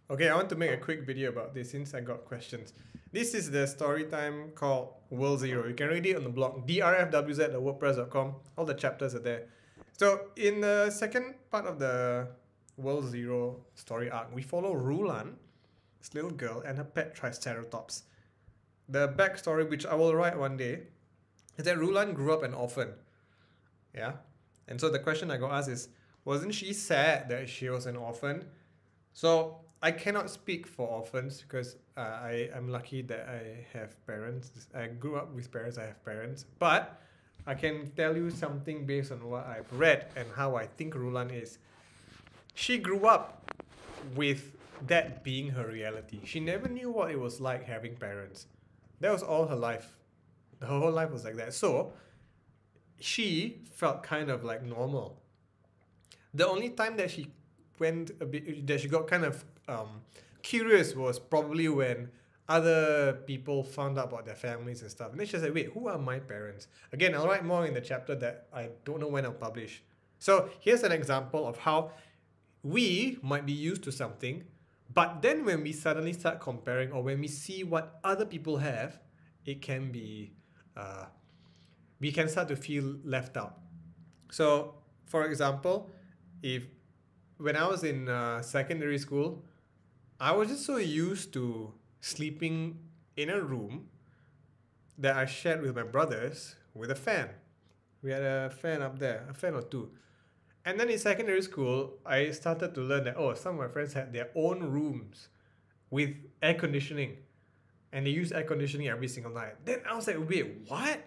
Okay, I want to make a quick video about this since I got questions. This is the story time called World Zero. You can read it on the blog drfwz.wordpress.com. All the chapters are there. So in the second part of the World Zero story arc, we follow Rulan, this little girl, and her pet Triceratops. The backstory, which I will write one day, is that Rulan grew up an orphan. Yeah? And so the question I got asked is, wasn't she sad that she was an orphan? So I cannot speak for orphans because I am lucky that I have parents. I grew up with parents, I have parents. But I can tell you something based on what I've read and how I think Rulan is. She grew up with that being her reality. She never knew what it was like having parents. That was all her life. Her whole life was like that. So she felt kind of like normal. The only time that she went a bit, that she got kind of curious was probably when other people found out about their families and stuff. And then she said, wait, who are my parents? Again, I'll write more in the chapter that I don't know when I'll publish. So here's an example of how we might be used to something, but then when we suddenly start comparing or when we see what other people have, it can be, we can start to feel left out. So, for example, when I was in secondary school, I was just so used to sleeping in a room that I shared with my brothers with a fan. We had a fan up there, a fan or two. And then in secondary school, I started to learn that, oh, some of my friends had their own rooms with air conditioning. And they use air conditioning every single night. Then I was like, wait, what?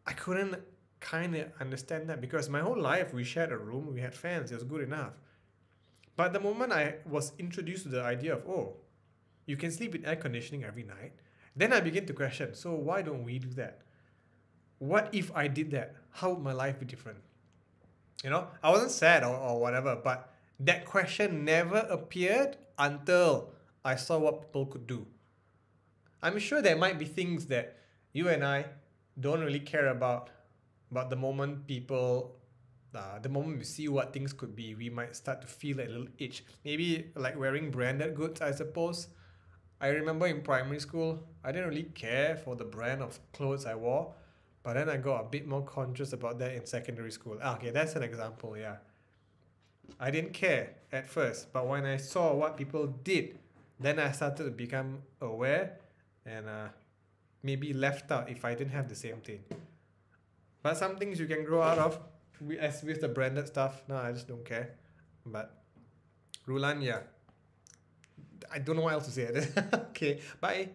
I couldn't kind of understand that because my whole life we shared a room, we had fans, it was good enough. But the moment I was introduced to the idea of, oh, you can sleep in air conditioning every night, then I began to question, so why don't we do that? What if I did that? How would my life be different? You know, I wasn't sad or whatever, but that question never appeared until I saw what people could do. I'm sure there might be things that you and I don't really care about, but the moment the moment we see what things could be, we might start to feel a little itch. Maybe like wearing branded goods, I suppose. I remember in primary school, I didn't really care for the brand of clothes I wore, but then I got a bit more conscious about that in secondary school. Okay, that's an example, yeah. I didn't care at first, but when I saw what people did, then I started to become aware and maybe left out if I didn't have the same thing. But some things you can grow out of, as with the branded stuff. No, I just don't care. But Rulan, yeah. I don't know what else to say. Okay, bye.